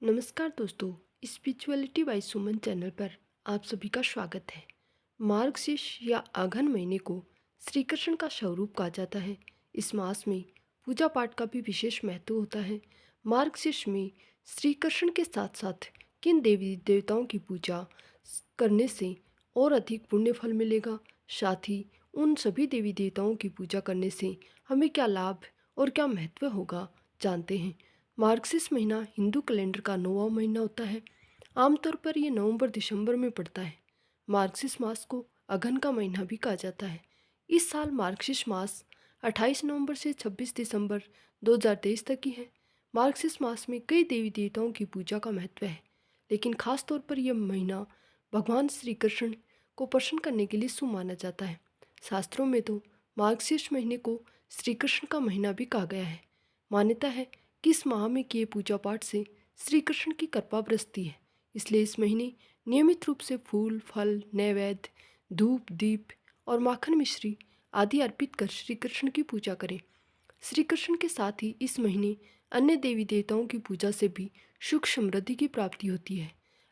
नमस्कार दोस्तों, spirituality bye सुमन channel पर आप सभी का स्वागत है। मार्गशीर्ष या अघन महीने को श्री कृष्ण का स्वरूप कहा जाता है। इस मास में पूजा पाठ का भी विशेष महत्व होता है। मार्गशीर्ष में श्री कृष्ण के साथ साथ किन देवी देवताओं की पूजा करने से और अधिक पुण्य फल मिलेगा, साथ ही उन सभी देवी देवताओं की पूजा करने से हमें क्या लाभ और क्या महत्व होगा, जानते हैं। मार्गशीर्ष महीना हिंदू कैलेंडर का 9वां महीना होता है। आमतौर पर यह नवंबर दिसंबर में पड़ता है। मार्गशीर्ष मास को अघन का महीना भी कहा जाता है। इस साल मार्गशीर्ष मास 28 नवंबर से 26 दिसंबर 2023 तक की है। मार्गशीर्ष मास में कई देवी देवताओं की पूजा का महत्व है, लेकिन खास तौर पर यह महीना भगवान श्री कृष्ण को प्रसन्न करने के लिए शुभ माना जाता है। शास्त्रों में तो मार्गशीर्ष महीने को श्री कृष्ण का महीना भी कहा गया है। मान्यता है कि इस माह में किए पूजा पाठ से श्री कृष्ण की कृपा बरसती है। इसलिए इस महीने नियमित रूप से फूल, फल, नैवेद्य, धूप, दीप और माखन मिश्री आदि अर्पित कर श्री कृष्ण की पूजा करें। श्री कृष्ण के साथ ही इस महीने अन्य देवी देवताओं की पूजा से भी सुख समृद्धि की प्राप्ति होती है।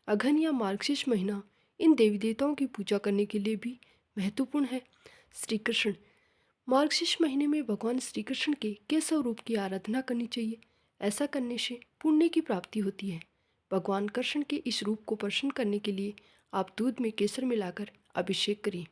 अघन या मार्गशीर्ष महीना इन देवी देवताओं की पूजा करने के लिए भी महत्वपूर्ण है। श्री कृष्ण मार्गशीर्ष महीने में भगवान श्री कृष्ण के केशव रूप की आराधना करनी चाहिए। ऐसा करने से पुण्य की प्राप्ति होती है। भगवान कृष्ण के इस रूप को प्रसन्न करने के लिए आप दूध में केसर मिलाकर अभिषेक करें।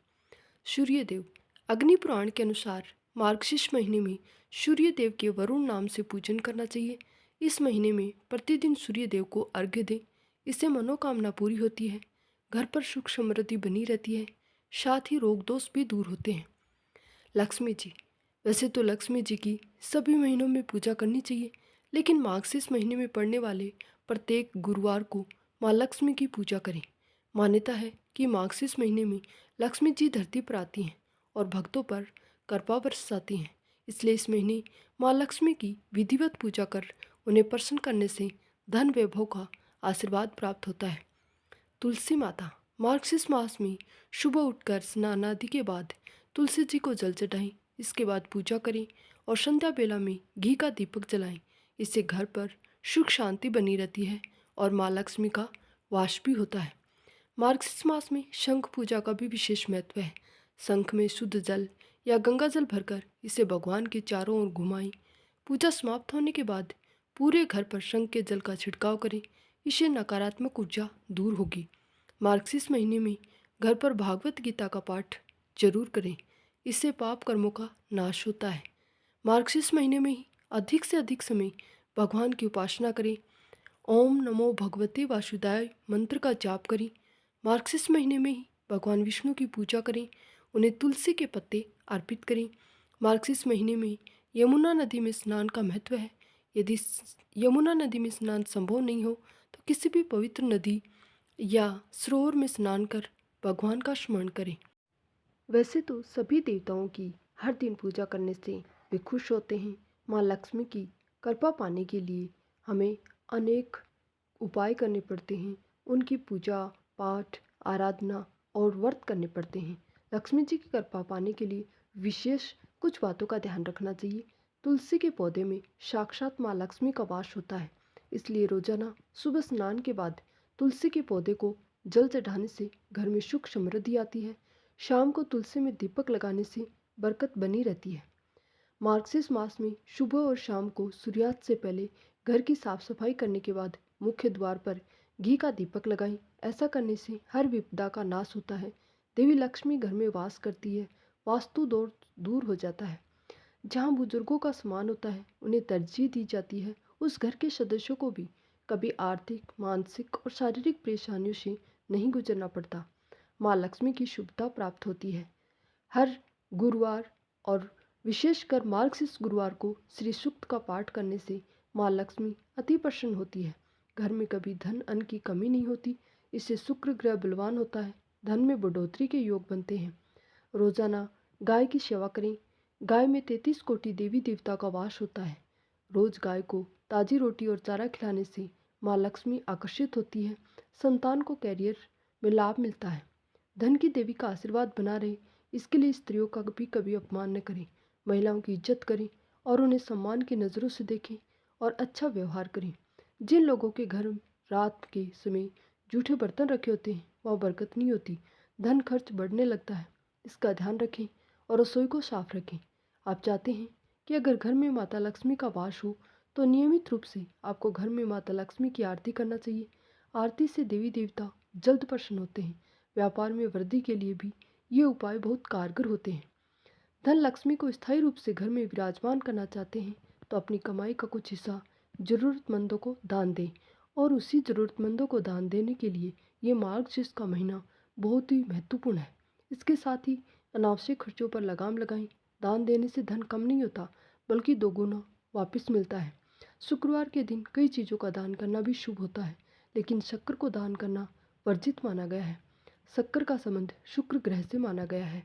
सूर्यदेव अग्नि पुराण के अनुसार मार्गशीर्ष महीने में सूर्यदेव के वरुण नाम से पूजन करना चाहिए। इस महीने में प्रतिदिन सूर्यदेव को अर्घ्य दें। इससे मनोकामना पूरी होती है, घर पर सुख समृद्धि बनी रहती है, साथ ही रोग दोष भी दूर होते हैं। लक्ष्मी जी वैसे तो लक्ष्मी जी की सभी महीनों में पूजा करनी चाहिए, लेकिन मार्गशीर्ष महीने में पड़ने वाले प्रत्येक गुरुवार को माँ लक्ष्मी की पूजा करें। मान्यता है कि मार्गशीर्ष महीने में लक्ष्मी जी धरती पर आती हैं और भक्तों पर कृपा बरसाती हैं। इसलिए इस महीने माँ लक्ष्मी की विधिवत पूजा कर उन्हें प्रसन्न करने से धन वैभव का आशीर्वाद प्राप्त होता है। तुलसी माता मार्गशीर्ष मास में सुबह उठकर स्नान आदि के बाद तुलसी जी को जल चढ़ाएं। इसके बाद पूजा करें और संध्या बेला में घी का दीपक जलाएं। इससे घर पर सुख शांति बनी रहती है और माँ लक्ष्मी का वास भी होता है। मार्गशीर्ष मास में शंख पूजा का भी विशेष महत्व है। शंख में शुद्ध जल या गंगा जल भरकर इसे भगवान के चारों ओर घुमाएं। पूजा समाप्त होने के बाद पूरे घर पर शंख के जल का छिड़काव करें। इससे नकारात्मक ऊर्जा दूर होगी। मार्गशीर्ष महीने में घर पर भागवत गीता का पाठ जरूर करें। इससे पाप कर्मों का नाश होता है। मार्गशीर्ष महीने में ही अधिक से अधिक समय भगवान की उपासना करें। ओम नमो भगवते वासुदेवाय मंत्र का जाप करें। मार्गशीर्ष महीने में ही भगवान विष्णु की पूजा करें। उन्हें तुलसी के पत्ते अर्पित करें। मार्गशीर्ष महीने में यमुना नदी में स्नान का महत्व है। यदि यमुना नदी में स्नान संभव नहीं हो तो किसी भी पवित्र नदी या सरोवर में स्नान कर भगवान का स्मरण करें। वैसे तो सभी देवताओं की हर दिन पूजा करने से वे खुश होते हैं। माँ लक्ष्मी की कृपा पाने के लिए हमें अनेक उपाय करने पड़ते हैं। उनकी पूजा पाठ, आराधना और व्रत करने पड़ते हैं। लक्ष्मी जी की कृपा पाने के लिए विशेष कुछ बातों का ध्यान रखना चाहिए। तुलसी के पौधे में साक्षात माँ लक्ष्मी का वास होता है। इसलिए रोजाना सुबह स्नान के बाद तुलसी के पौधे को जल चढ़ाने से घर में सुख समृद्धि आती है। शाम को तुलसी में दीपक लगाने से बरकत बनी रहती है। मार्गशीर्ष मास में सुबह और शाम को सूर्यास्त से पहले घर की साफ सफाई करने के बाद मुख्य द्वार पर घी का दीपक लगाएं। ऐसा करने से हर विपदा का नाश होता है। देवी लक्ष्मी घर में वास करती है। वास्तु दोष दूर हो जाता है। जहाँ बुजुर्गों का सम्मान होता है उन्हें तरजीह दी जाती है। उस घर के सदस्यों को भी कभी आर्थिक, मानसिक और शारीरिक परेशानियों से नहीं गुजरना पड़ता। माँ लक्ष्मी की शुभता प्राप्त होती है। हर गुरुवार और विशेषकर मार्गशीर्ष गुरुवार को श्री सूक्त का पाठ करने से माँ लक्ष्मी अति प्रसन्न होती है। घर में कभी धन अन्न की कमी नहीं होती। इससे शुक्र ग्रह बलवान होता है। धन में बढ़ोतरी के योग बनते हैं। रोजाना गाय की सेवा करें। गाय में 33 कोटि देवी देवता का वास होता है। रोज गाय को ताजी रोटी और चारा खिलाने से माँ लक्ष्मी आकर्षित होती है। संतान को कैरियर में लाभ मिलता है। धन की देवी का आशीर्वाद बना रहे, इसके लिए स्त्रियों का भी कभी अपमान न करें। महिलाओं की इज्जत करें और उन्हें सम्मान की नज़रों से देखें और अच्छा व्यवहार करें। जिन लोगों के घर रात के समय जूठे बर्तन रखे होते हैं वहाँ बरकत नहीं होती, धन खर्च बढ़ने लगता है। इसका ध्यान रखें और रसोई को साफ रखें। आप चाहते हैं कि अगर घर में माता लक्ष्मी का वास हो तो नियमित रूप से आपको घर में माता लक्ष्मी की आरती करना चाहिए। आरती से देवी देवता जल्द प्रसन्न होते हैं। व्यापार में वृद्धि के लिए भी ये उपाय बहुत कारगर होते हैं। धन लक्ष्मी को स्थायी रूप से घर में विराजमान करना चाहते हैं तो अपनी कमाई का कुछ हिस्सा जरूरतमंदों को दान दें। और उसी जरूरतमंदों को दान देने के लिए ये मार्गशीर्ष का महीना बहुत ही महत्वपूर्ण है। इसके साथ ही अनावश्यक खर्चों पर लगाम लगाएं। दान देने से धन कम नहीं होता बल्कि दोगुना वापस मिलता है। शुक्रवार के दिन कई चीज़ों का दान करना भी शुभ होता है, लेकिन शक्कर को दान करना वर्जित माना गया है। शक्कर का संबंध शुक्र ग्रह से माना गया है।